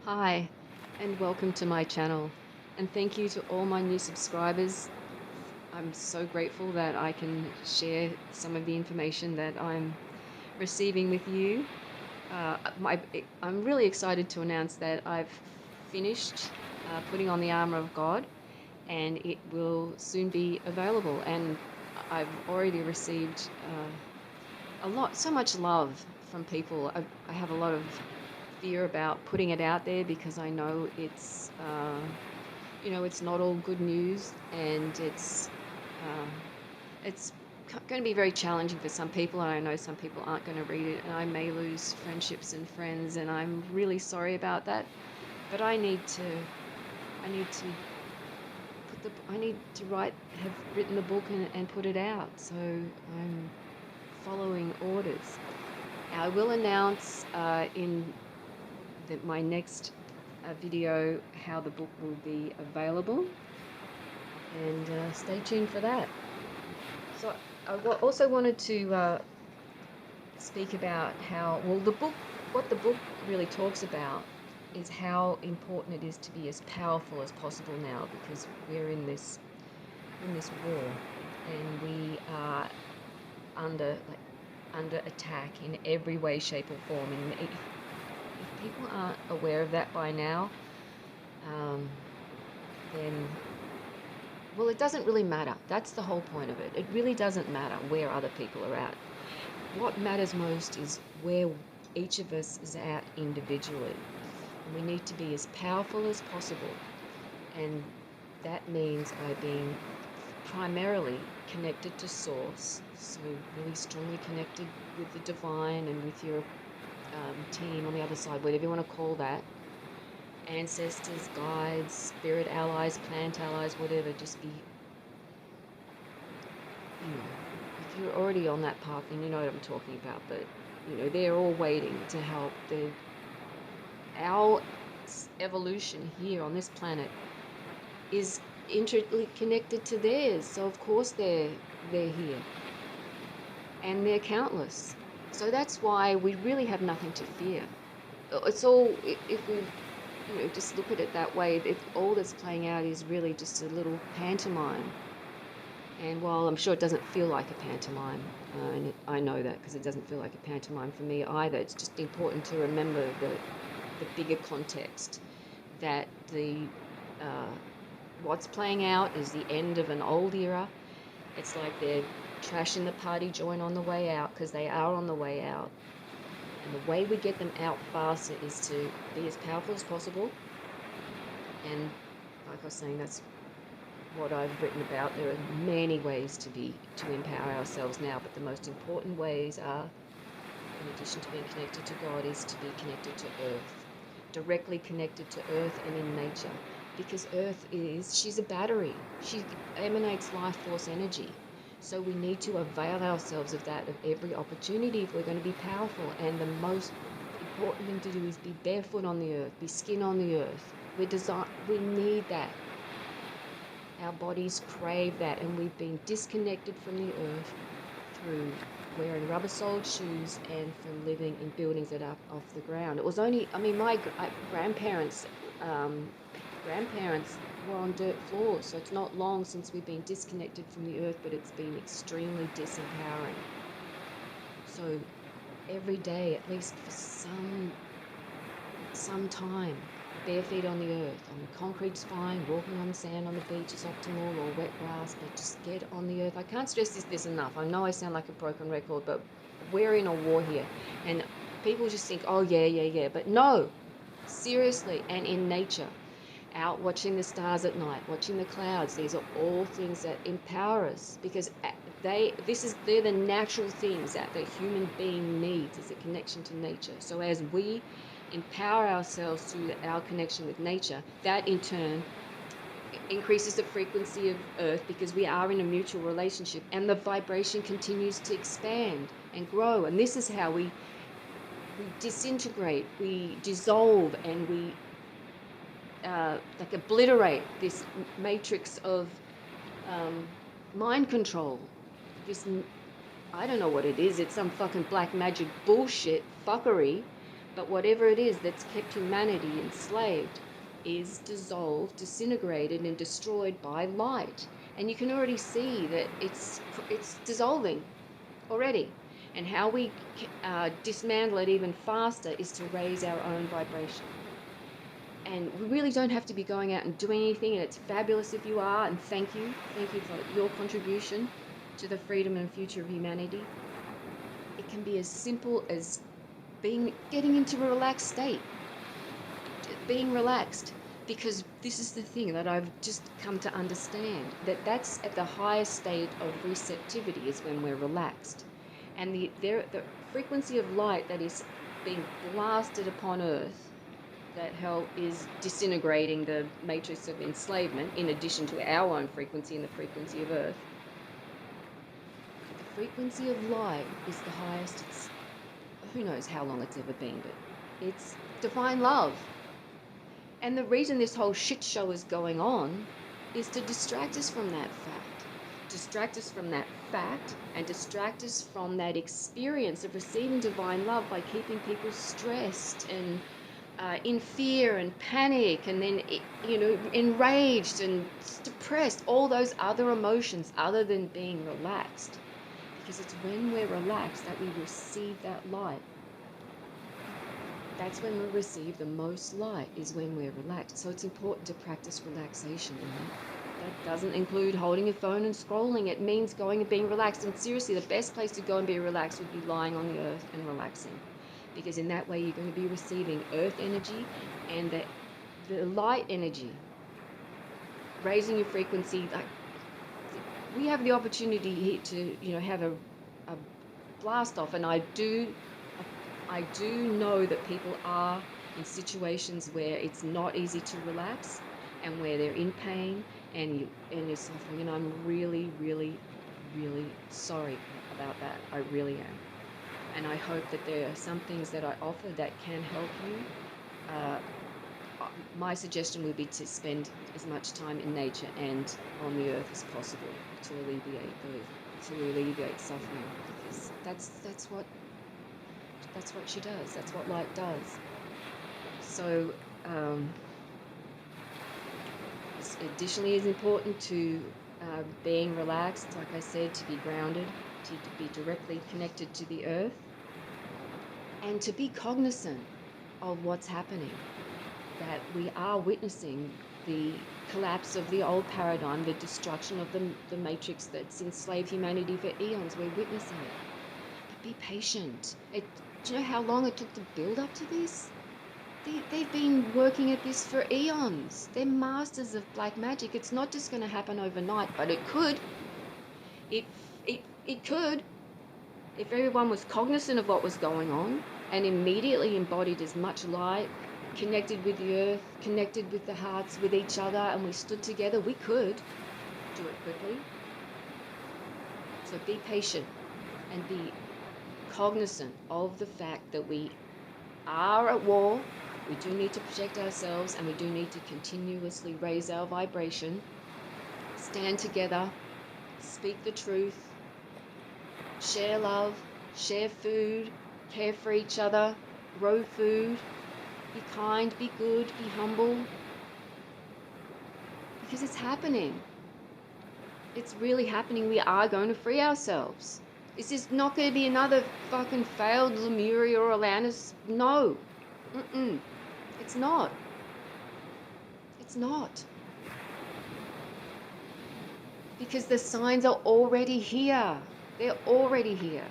Hi, and welcome to my channel. And thank you to all my new subscribers. I'm so grateful that I can share some of the information that I'm receiving with you. I'm really excited to announce that I've finished putting on the armor of God, and it will soon be available. And I've already received so much love from people. I have a lot of fear about putting it out there because I know it's not all good news, and uh, it's going to be very challenging for some people, and I know some people aren't going to read it, and I may lose friendships and friends, and I'm really sorry about that. But I need to I need to have written the book and put it out. So I'm following orders. I will announce in my next video how the book will be available, and stay tuned for that. So I also wanted to speak about what the book really talks about is how important it is to be as powerful as possible now, because we're in this war, and we are under attack in every way, shape, or form. And if people aren't aware of that by now, um, then, well, it doesn't really matter. That's the whole point of it. It really doesn't matter where other people are at. What matters most is where each of us is at individually. And we need to be as powerful as possible. And that means by being primarily connected to Source, so really strongly connected with the divine and with your team on the other side, whatever you want to call that. Ancestors, guides, spirit allies, plant allies, whatever. Just be, if you're already on that path, then you know what I'm talking about. But they're all waiting to help. Our evolution here on this planet is intricately connected to theirs, so of course they're here, and they're countless. So that's why we really have nothing to fear. It's all, if we just look at it that way, if all that's playing out is really just a little pantomime. And while I'm sure it doesn't feel like a pantomime, and I know that because it doesn't feel like a pantomime for me either, it's just important to remember the bigger context, that what's playing out is the end of an old era. It's like they're trashing the party joint on the way out, because they are on the way out. And the way we get them out faster is to be as powerful as possible. And like I was saying, that's what I've written about. There are many ways to empower ourselves now, but the most important ways are, in addition to being connected to God, is to be connected to Earth, directly connected to Earth and in nature, because Earth she's a battery. She emanates life force energy. So we need to avail ourselves of that, of every opportunity, if we're going to be powerful. And the most important thing to do is be barefoot on the earth, be skin on the earth. We need that. Our bodies crave that, and we've been disconnected from the earth through wearing rubber-soled shoes and from living in buildings that are off the ground. It was only, my grandparents were on dirt floors, so it's not long since we've been disconnected from the earth, but it's been extremely disempowering. So every day, at least for some time, bare feet on the earth. On the concrete's fine, walking on the sand on the beach is optimal, or wet grass, but just get on the earth. I can't stress this enough. I know I sound like a broken record, but we're in a war here. And people just think, oh, yeah. But no, seriously, and in nature, out watching the stars at night, watching the clouds, these are all things that empower us, because they're the natural things that the human being needs, is a connection to nature. So as we empower ourselves through our connection with nature, that in turn increases the frequency of Earth, because we are in a mutual relationship, and the vibration continues to expand and grow. And this is how we disintegrate, we dissolve, and we obliterate this matrix of mind control. This, I don't know what it is. It's some fucking black magic bullshit fuckery, But whatever it is that's kept humanity enslaved is dissolved, disintegrated, and destroyed by light. And you can already see that it's dissolving already. And how we dismantle it even faster is to raise our own vibration. And we really don't have to be going out and doing anything, and it's fabulous if you are, and thank you for your contribution to the freedom and future of humanity. It can be as simple as getting into a relaxed state, being relaxed, because this is the thing that I've just come to understand, that's at the highest state of receptivity is when we're relaxed. And the frequency of light that is being blasted upon Earth, that is disintegrating the matrix of enslavement, in addition to our own frequency and the frequency of Earth. The frequency of light is the highest. It's, who knows how long it's ever been, but it's divine love. And the reason this whole shit show is going on is to distract us from that fact. Distract us from that fact and distract us from that experience of receiving divine love by keeping people stressed and in fear and panic, and then, enraged and depressed, all those other emotions other than being relaxed. Because it's when we're relaxed that we receive that light. That's when we receive the most light, is when we're relaxed. So it's important to practice relaxation. That doesn't include holding your phone and scrolling. It means going and being relaxed. And seriously, the best place to go and be relaxed would be lying on the earth and relaxing. Because in that way, you're going to be receiving earth energy and the light energy, raising your frequency. Like, we have the opportunity here to, have a blast off, and I do know that people are in situations where it's not easy to relax, and where they're in pain and you're suffering. And I'm really, really, really sorry about that. I really am. And I hope that there are some things that I offer that can help you. My suggestion would be to spend as much time in nature and on the earth as possible to alleviate suffering, because that's what she does. That's what light does. So, additionally, it's important to being relaxed, like I said, to be grounded, to be directly connected to the earth, and to be cognizant of what's happening, that we are witnessing the collapse of the old paradigm, the destruction of the matrix that's enslaved humanity for eons. We're witnessing it. But be patient. Do you know how long it took to build up to this? They've been working at this for eons. They're masters of black magic. It's not just going to happen overnight, but it could. It could. If everyone was cognizant of what was going on and immediately embodied as much light, connected with the earth, connected with the hearts, with each other, and we stood together, we could do it quickly. So be patient and be cognizant of the fact that we are at war. We do need to protect ourselves, and we do need to continuously raise our vibration, stand together, speak the truth, share love, share food, care for each other, grow food, be kind, be good, be humble. Because it's happening. It's really happening. We are going to free ourselves. Is this not going to be another fucking failed Lemuria or Atlantis? No. It's not. It's not. Because the signs are already here. They're already here.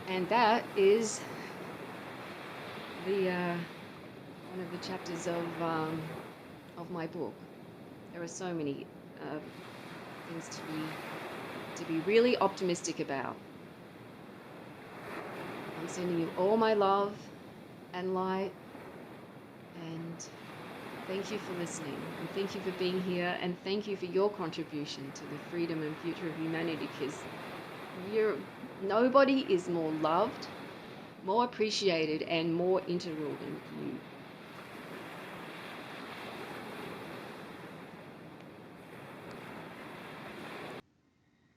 And that is one of the chapters of my book. There are so many things to be really optimistic about. I'm sending you all my love and light, and thank you for listening, and thank you for being here, and thank you for your contribution to the freedom and future of humanity, because nobody is more loved, more appreciated, and more integral than you.